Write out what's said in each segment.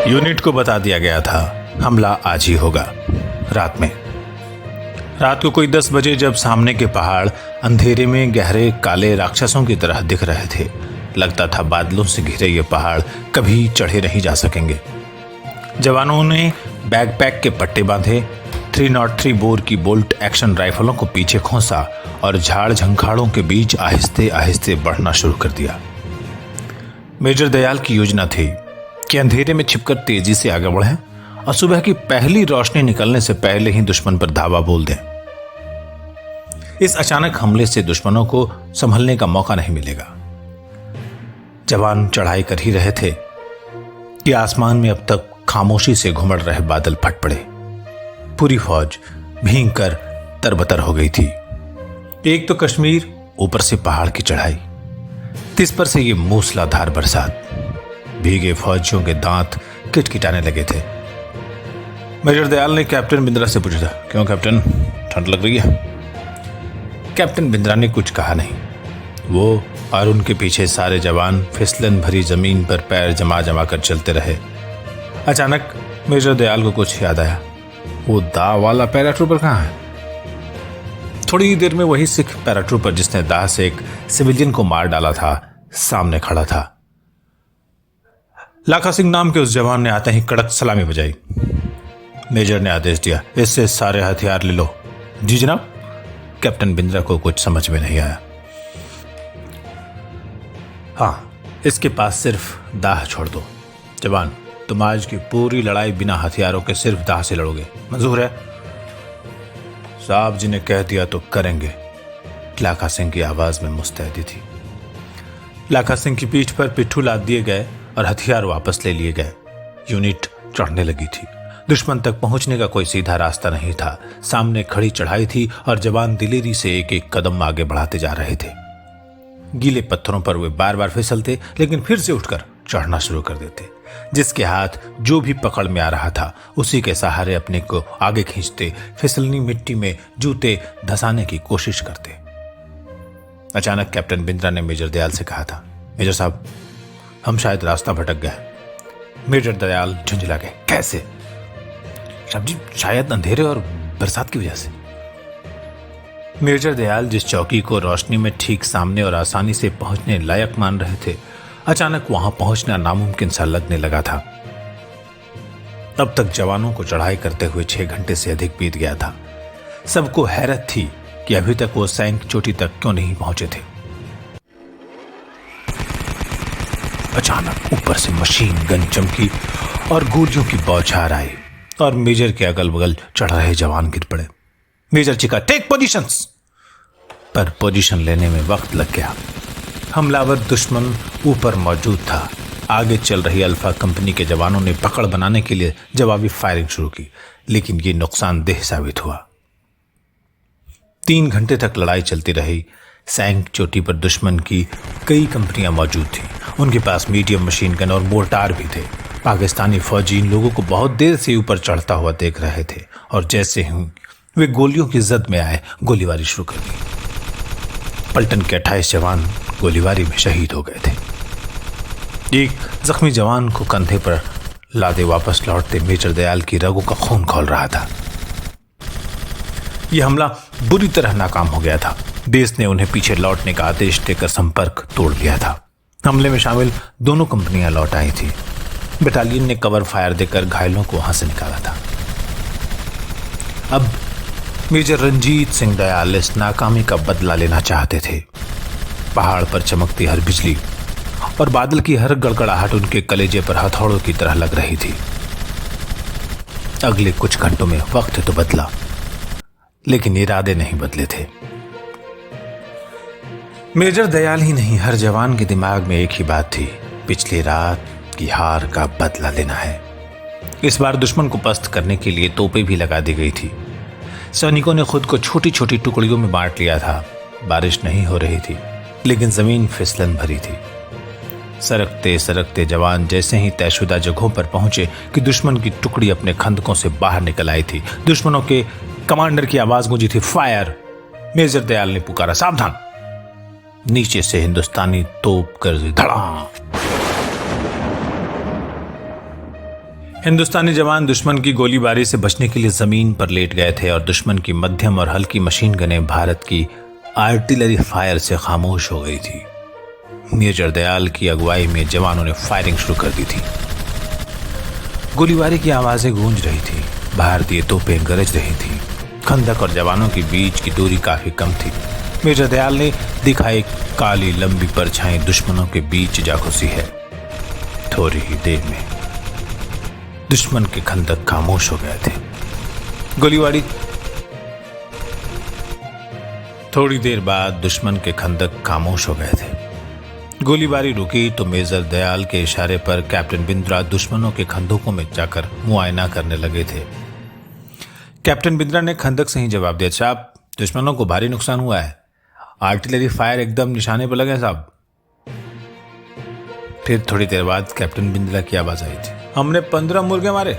Unit को बता दिया गया था हमला आज ही होगा। रात को कोई 10 बजे जब सामने के पहाड़ अंधेरे में गहरे काले राक्षसों की तरह दिख रहे थे, लगता था बादलों से घिरे ये पहाड़ कभी चढ़े नहीं जा सकेंगे। जवानों ने बैकपैक के पट्टे बांधे, 303 बोर की बोल्ट एक्शन राइफलों को पीछे खोसा और झाड़ झंखाड़ों के बीच आहिस्ते आहिस्ते बढ़ना शुरू कर दिया। मेजर दयाल की योजना थी कि अंधेरे में छिपकर तेजी से आगे बढ़ें और सुबह की पहली रोशनी निकलने से पहले ही दुश्मन पर धावा बोल दें। इस अचानक हमले से दुश्मनों को संभलने का मौका नहीं मिलेगा। जवान चढ़ाई कर ही रहे थे कि आसमान में अब तक खामोशी से घुमड़ रहे बादल फट पड़े। पूरी फौज भीग कर तरबतर हो गई थी। एक तो कश्मीर, ऊपर से पहाड़ की चढ़ाई, तिस पर से ये मूसलाधार बरसात। भीगे फौजियों के दांत किटकिटाने लगे थे। मेजर दयाल ने कैप्टन बिंद्रा से पूछा था, क्यों कैप्टन, ठंड लग रही है? कैप्टन बिंद्रा ने कुछ कहा नहीं। वो और उनके पीछे सारे जवान फिसलन भरी जमीन पर पैर जमा जमा कर चलते रहे। अचानक मेजर दयाल को कुछ याद आया। वो दाह वाला पैराट्रूपर कहाँ है? थोड़ी देर में वही सिख पैराट्रूपर जिसने दाह से एक सिविलियन को मार डाला था सामने खड़ा था। लाखा सिंह नाम के उस जवान ने आते ही कड़क सलामी बजाई। मेजर ने आदेश दिया, इससे सारे हथियार ले लो। जी जनाब। कैप्टन बिंद्रा को कुछ समझ में नहीं आया। हाँ, इसके पास सिर्फ दाह छोड़ दो। जवान, तुम आज की पूरी लड़ाई बिना हथियारों के सिर्फ दाह से लड़ोगे, मंजूर है? साहब जी ने कह दिया तो करेंगे। लाखा सिंह की आवाज में मुस्तैदी थी। लाखा सिंह की पीठ पर पिट्ठू लाद दिए गए और हथियार वापस ले लिए गए। यूनिट चढ़ने लगी थी। दुश्मन तक पहुंचने का कोई सीधा रास्ता नहीं था। सामने खड़ी चढ़ाई थी और जवान दिलेरी से एक एक कदम आगे बढ़ाते जा रहे थे। गीले पत्थरों पर वे बार बार फिसलते, लेकिन फिर से उठकर चढ़ना शुरू कर देते। जिसके हाथ जो भी पकड़ में आ रहा था उसी के सहारे अपने को आगे खींचते, फिसलनी मिट्टी में जूते धंसाने की कोशिश करते। अचानक कैप्टन बिंद्रा ने मेजर दयाल से कहा था, मेजर साहब, हम शायद रास्ता भटक गए। मेजर दयाल झुंझला गए। कैसे? साहब जी, शायद अंधेरे और बरसात की वजह से। मेजर दयाल जिस चौकी को रोशनी में ठीक सामने और आसानी से पहुंचने लायक मान रहे थे, अचानक वहां पहुंचना नामुमकिन सा लगने लगा था। अब तक जवानों को चढ़ाई करते हुए 6 घंटे से अधिक बीत गया था। सबको हैरत थी कि अभी तक वो सैंक चोटी तक क्यों नहीं पहुंचे थे। अचानक ऊपर से मशीन गन चमकी और गोलियों की बौछार आई और मेजर के अगल बगल चढ़ रहे जवान गिर पड़े। मेजर चिल्ला, टेक पोजीशंस। पर पोजीशन लेने में वक्त लग गया। हमलावर दुश्मन ऊपर मौजूद था। आगे चल रही अल्फा कंपनी के जवानों ने पकड़ बनाने के लिए जवाबी फायरिंग शुरू की, लेकिन ये नुकसानदेह साबित हुआ। 3 घंटे तक लड़ाई चलती रही। सैंक चोटी पर दुश्मन की कई कंपनियां मौजूद थीं। उनके पास मीडियम मशीन गन और मोर्टार भी थे। पाकिस्तानी फौजी इन लोगों को बहुत देर से ऊपर चढ़ता हुआ देख रहे थे और जैसे ही वे गोलियों की जद में आए, गोलीबारी शुरू कर दी। पलटन के 28 जवान गोलीबारी में शहीद हो गए थे। एक जख्मी जवान को कंधे पर लादे वापस लौटते मेजर दयाल की रगों का खून खौल रहा था। यह हमला बुरी तरह नाकाम हो गया था। देश ने उन्हें पीछे लौटने का आदेश देकर संपर्क तोड़ दिया था। हमले में शामिल दोनों कंपनियां लौट आई थी। बटालियन ने कवर फायर देकर घायलों को वहां से निकाला था। अब मेजर रंजीत सिंह दयाल इस नाकामी का बदला लेना चाहते थे। पहाड़ पर चमकती हर बिजली और बादल की हर गड़गड़ाहट उनके कलेजे पर हथौड़ों की तरह लग रही थी। अगले कुछ घंटों में वक्त तो बदला, लेकिन इरादे नहीं बदले थे। मेजर दयाल ही नहीं, हर जवान के दिमाग में एक ही बात थी, पिछली रात की हार का बदला लेना है। इस बार दुश्मन को पस्त करने के लिए तोपें भी लगा दी गई थी। सैनिकों ने खुद को छोटी छोटी टुकड़ियों में बांट लिया था। बारिश नहीं हो रही थी, लेकिन जमीन फिसलन भरी थी। सरकते सरकते जवान जैसे ही तयशुदा जगहों पर पहुंचे कि दुश्मन की टुकड़ी अपने खंदकों से बाहर निकल आई थी। दुश्मनों के कमांडर की आवाज गूंजी थी, फायर। मेजर दयाल ने पुकारा, सावधान। नीचे से हिंदुस्तानी तोप कर धड़ाम। हिंदुस्तानी जवान दुश्मन की गोलीबारी से बचने के लिए जमीन पर लेट गए थे और दुश्मन की मध्यम और हल्की मशीन गनें भारत की आर्टिलरी फायर से खामोश हो गई थी। मेजर दयाल की अगुवाई में जवानों ने फायरिंग शुरू कर दी थी। गोलीबारी की आवाजें गूंज रही थी, भारतीय तोपें गरज रही थी। खंदक और जवानों के बीच की दूरी काफी कम थी। मेजर दयाल ने दिखा एक काली लंबी परछाई दुश्मनों के बीच जा घुसी है। थोड़ी ही देर में दुश्मन के खंदक खामोश हो गए थे। गोलीबारी थोड़ी देर बाद दुश्मन के खंदक खामोश हो गए थे। गोलीबारी रुकी तो मेजर दयाल के इशारे पर कैप्टन बिंद्रा दुश्मनों के खंदकों में जाकर मुआयना करने लगे थे। कैप्टन बिंद्रा ने खंदक से ही जवाब दिया, साहब दुश्मनों को भारी नुकसान हुआ है, आर्टिलरी फायर एकदम निशाने पर लगे साहब। फिर थोड़ी देर बाद कैप्टन बिंद्रा की आवाज आई थी, हमने 15 मुर्गे मारे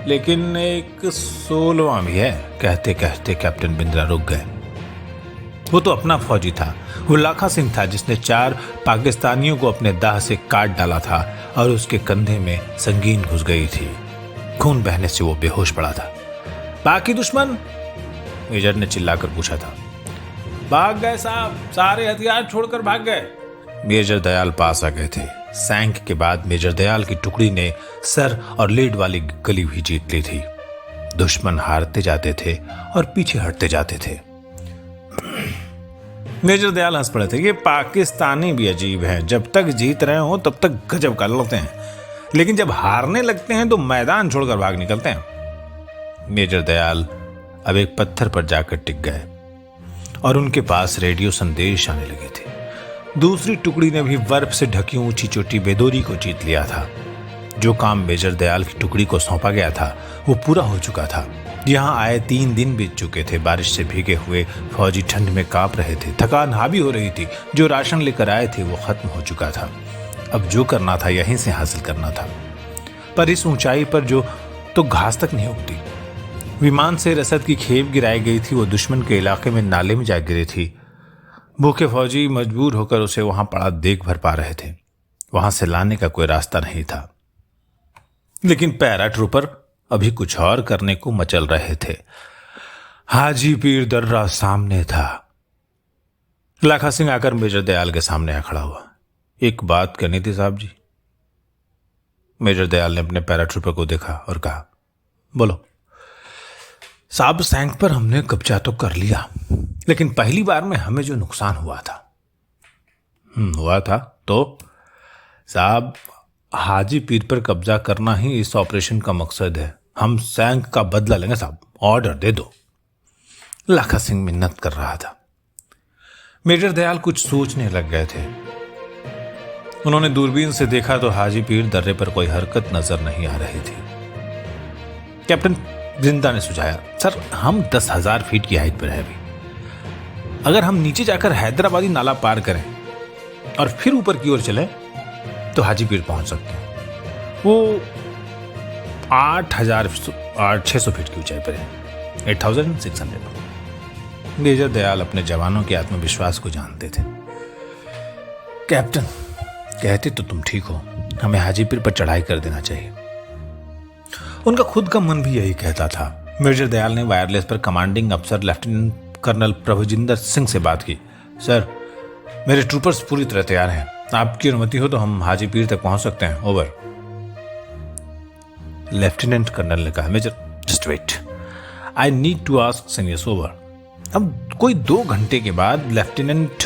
लेकिन एक 16वां भी है। कहते कहते कैप्टन बिंद्रा रुक गए। वो तो अपना फौजी था, वो लाखा सिंह था जिसने 4 पाकिस्तानियों को अपने दाह से काट डाला था और उसके कंधे में संगीन घुस गई थी। खून बहने से वो बेहोश पड़ा था। बाकी दुश्मन? मेजर ने चिल्लाकर पूछा था। भाग गए साहब, सारे हथियार छोड़कर भाग गए। मेजर दयाल पास आ गए थे। सैंक के बाद मेजर दयाल की टुकड़ी ने सर और लीड वाली गली भी जीत ली थी। दुश्मन हारते जाते थे और पीछे हटते जाते थे। मेजर दयाल हंस पड़े थे। ये पाकिस्तानी भी अजीब हैं, जब तक जीत रहे हो तब तक गजब कर लेते हैं, लेकिन जब हारने लगते हैं तो मैदान छोड़कर भाग निकलते हैं। मेजर दयाल अब एक पत्थर पर जाकर टिक गए और उनके पास रेडियो संदेश आने लगे थे। दूसरी टुकड़ी ने भी बर्फ से ढकी ऊंची चोटी बेदोरी को जीत लिया था। जो काम मेजर दयाल की टुकड़ी को सौंपा गया था वो पूरा हो चुका था। यहाँ आए 3 दिन बीत चुके थे। बारिश से भीगे हुए फौजी ठंड में कांप रहे थे। थकान हावी हो रही थी। जो राशन लेकर आए थे वो खत्म हो चुका था। अब जो करना था यहीं से हासिल करना था। पर इस ऊंचाई पर जो तो घास तक नहीं उगती। विमान से रसद की खेप गिराई गई थी, वो दुश्मन के इलाके में नाले में जा गिरी थी। भूखे फौजी मजबूर होकर उसे वहां पड़ा देख भर पा रहे थे। वहां से लाने का कोई रास्ता नहीं था। लेकिन पैरा ट्रूपर अभी कुछ और करने को मचल रहे थे। हाजी पीर दर्रा सामने था। लाखा सिंह आकर मेजर दयाल के सामने आ खड़ा हुआ। एक बात करनी थी साहब जी। मेजर दयाल ने अपने पैरा ट्रूपर को देखा और कहा, बोलो। साहब सैंक पर हमने कब्जा तो कर लिया, लेकिन पहली बार में हमें जो नुकसान हुआ था हुआ था तो साहब हाजी पीर पर कब्जा करना ही इस ऑपरेशन का मकसद है। हम सैंक का बदला लेंगे साहब, ऑर्डर दे दो। लाखा सिंह मिन्नत कर रहा था। मेजर दयाल कुछ सोचने लग गए थे। उन्होंने दूरबीन से देखा तो हाजी पीर दर्रे पर कोई हरकत नजर नहीं आ रही थी। कैप्टन जिंदा ने सुझाया, सर हम 10,000 फीट की हाइट पर है अभी। अगर हम नीचे जाकर हैदराबादी नाला पार करें और फिर ऊपर की ओर चलें तो हाजी पीर पहुंच सकते हैं। वो 600 फीट की ऊंचाई पर है, 8600। मेजर दयाल अपने जवानों के आत्मविश्वास को जानते थे। कैप्टन कहते तो तुम ठीक हो, हमें हाजी पीर पर चढ़ाई कर देना चाहिए। उनका खुद का मन भी यही कहता था। मेजर दयाल ने वायरलेस पर कमांडिंग अफसर लेफ्टिनेंट कर्नल प्रभुजिंदर सिंह से बात की। सर मेरे ट्रूपर्स पूरी तरह तैयार हैं, आपकी अनुमति हो तो हम हाजी पीर तक पहुंच सकते हैं। ओवर। लेफ्टिनेंट कर्नल ने कहा, major just wait, I need to ask seniors. Over. अब कोई 2 घंटे के बाद लेफ्टिनेंट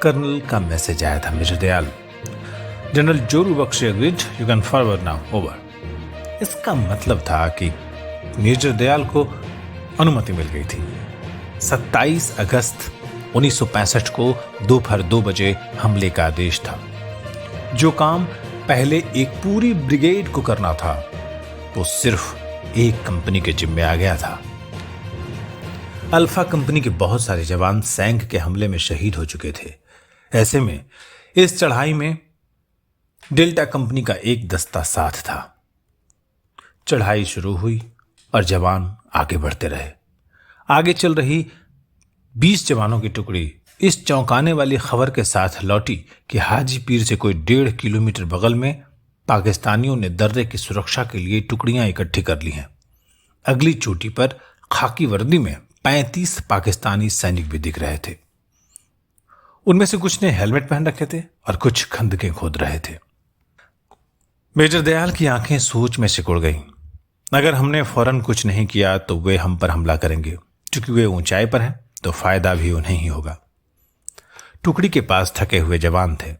कर्नल का मैसेज आया था, major Dayal, general Zoru Bakhshi agreed, you can forward now. Over. इसका मतलब था कि मेजर दयाल को अनुमति मिल गई थी। 27 अगस्त 1965 को दोपहर 2 बजे हमले का आदेश था। जो काम पहले एक पूरी ब्रिगेड को करना था वो सिर्फ एक कंपनी के जिम्मे आ गया था। अल्फा कंपनी के बहुत सारे जवान सैंक के हमले में शहीद हो चुके थे। ऐसे में इस चढ़ाई में डेल्टा कंपनी का एक दस्ता साथ था। चढ़ाई शुरू हुई और जवान आगे बढ़ते रहे। आगे चल रही 20 जवानों की टुकड़ी इस चौंकाने वाली खबर के साथ लौटी कि हाजी पीर से कोई 1.5 किलोमीटर बगल में पाकिस्तानियों ने दर्रे की सुरक्षा के लिए टुकड़ियां इकट्ठी कर ली हैं। अगली चोटी पर खाकी वर्दी में 35 पाकिस्तानी सैनिक भी दिख रहे थे। उनमें से कुछ ने हेलमेट पहन रखे थे और कुछ खंदकें खोद रहे थे। मेजर दयाल की आंखें सोच में सिकुड़ गईं। अगर हमने फौरन कुछ नहीं किया तो वे हम पर हमला करेंगे। क्योंकि वे ऊंचाई पर हैं तो फायदा भी उन्हें ही होगा। टुकड़ी के पास थके हुए जवान थे।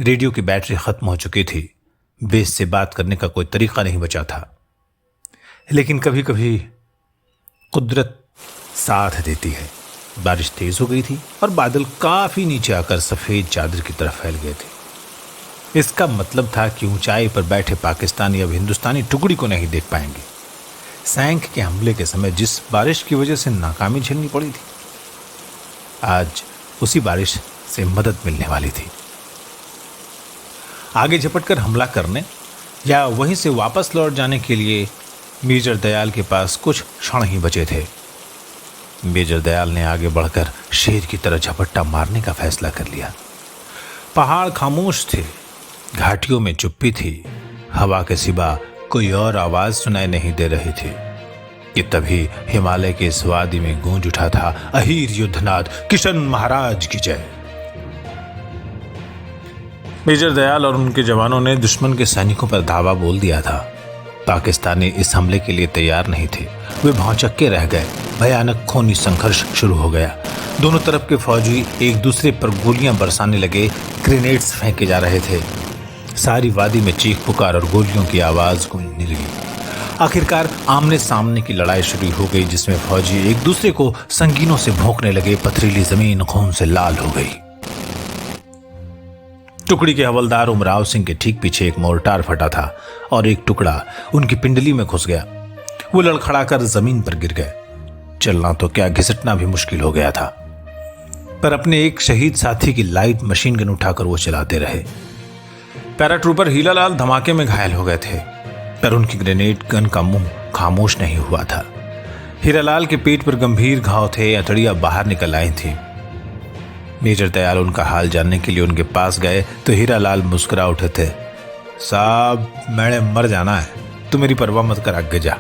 रेडियो की बैटरी खत्म हो चुकी थी। बेस से बात करने का कोई तरीका नहीं बचा था। लेकिन कभी कभी कुदरत साथ देती है। बारिश तेज हो गई थी और बादल काफी नीचे आकर सफेद चादर की तरफ फैल गए थे। इसका मतलब था कि ऊंचाई पर बैठे पाकिस्तानी अब हिंदुस्तानी टुकड़ी को नहीं देख पाएंगे। सैंक के हमले के समय जिस बारिश की वजह से नाकामी झेलनी पड़ी थी, आज उसी बारिश से मदद मिलने वाली थी। आगे झपटकर हमला करने या वहीं से वापस लौट जाने के लिए मेजर दयाल के पास कुछ क्षण ही बचे थे। मेजर दयाल ने आगे बढ़कर शेर की तरह झपट्टा मारने का फैसला कर लिया। पहाड़ खामोश थे, घाटियों में चुप्पी थी, हवा के सिवा कोई और आवाज सुनाई नहीं दे रही थी कि तभी हिमालय के इस वादी में गूंज उठा था अहीर युद्धनाद किशन महाराज की जय। मेजर दयाल और उनके जवानों ने दुश्मन के सैनिकों पर धावा बोल दिया था। पाकिस्तानी इस हमले के लिए तैयार नहीं थे। वे भौचक्के रह गए। भयानक खूनी संघर्ष शुरू हो गया। दोनों तरफ के फौजी एक दूसरे पर गोलियां बरसाने लगे, ग्रेनेड्स फेंके जा रहे थे। सारी वादी में चीख पुकार और गोलियों की आवाज गूंजने लगी। आखिरकार आमने सामने की लड़ाई शुरू हो गई, जिसमें फौजी एक दूसरे को संगीनों से भोंकने लगे। पथरीली जमीन खून से लाल हो गई। टुकड़ी के हवलदार उमराव सिंह के ठीक पीछे एक मोर्टार फटा था और एक टुकड़ा उनकी पिंडली में घुस गया। वो लड़खड़ाकर जमीन पर गिर गए। चलना तो क्या, घिसटना भी मुश्किल हो गया था। पर अपने एक शहीद साथी की लाइट मशीन गन उठाकर वो चलाते रहे। पैराट्रूपर हीरालाल धमाके में घायल हो गए थे, पर उनकी ग्रेनेड गन का मुंह खामोश नहीं हुआ था। हीरालाल के पेट पर गंभीर घाव थे, अतड़ियां बाहर निकल आई थी। मेजर दयाल उनका हाल जानने के लिए उनके पास गए तो हीरालाल मुस्कुरा उठे थे। साहब, मैंने मर जाना है, तू मेरी परवाह मत कर, आगे जा।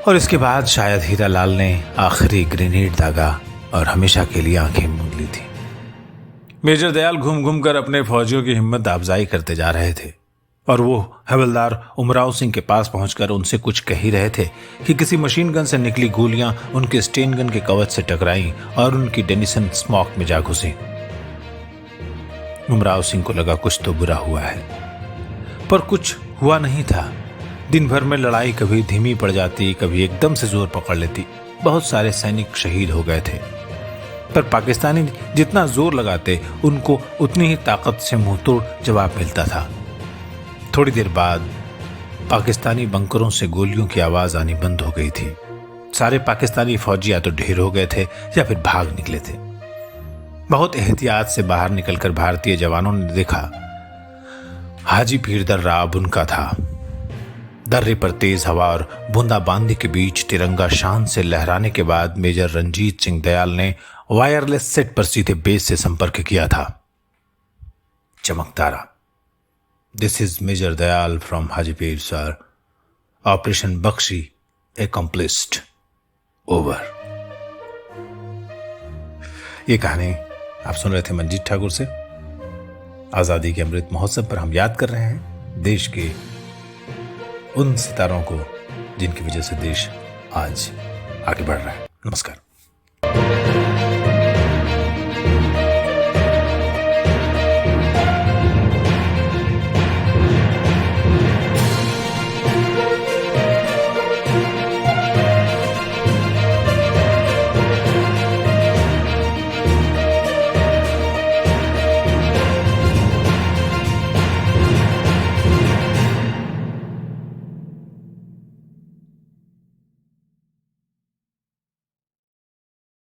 और इसके बाद शायद हीरालाल ने आखिरी ग्रेनेड दागा और हमेशा के लिए आंखें मूंद ली थी। मेजर दयाल घूम घूम कर अपने फौजियों की हिम्मत अफजाई करते जा रहे थे और वो हवलदार उमराव सिंह के पास पहुंचकर उनसे कुछ कह ही रहे थे कि किसी मशीन गन से निकली गोलियां उनके स्टेन गन के कवच से टकराईं और उनकी डेनिसन स्मॉक में जा घुसी। उमराव सिंह को लगा कुछ तो बुरा हुआ है, पर कुछ हुआ नहीं था। दिन भर में लड़ाई कभी धीमी पड़ जाती, कभी एकदम से जोर पकड़ लेती। बहुत सारे सैनिक शहीद हो गए थे, पर पाकिस्तानी जितना जोर लगाते उनको उतनी ही ताकत से मुंहतोड़ जवाब मिलता था। थोड़ी देर बाद पाकिस्तानी बंकरों से गोलियों की आवाज आनी बंद हो गई थी। सारे पाकिस्तानी फौजी या तो ढेर हो गए थे या फिर भाग निकले थे। बहुत एहतियात से बाहर निकलकर भारतीय जवानों ने देखा हाजी पीर दर्रा अब उनका था। दर्रे पर तेज हवा और बूंदाबांदी के बीच तिरंगा शान से लहराने के बाद मेजर रंजीत सिंह दयाल ने वायरलेस सेट पर सीधे बेस से संपर्क किया था। चमकदारा, this is major Dayal from Hajipir sir. Operation Bakhshi accomplished, over. ये कहानी आप सुन रहे थे मंजीत ठाकुर से। आजादी के अमृत महोत्सव पर हम याद कर रहे हैं देश के उन सितारों को जिनकी वजह से देश आज आगे बढ़ रहा है। नमस्कार।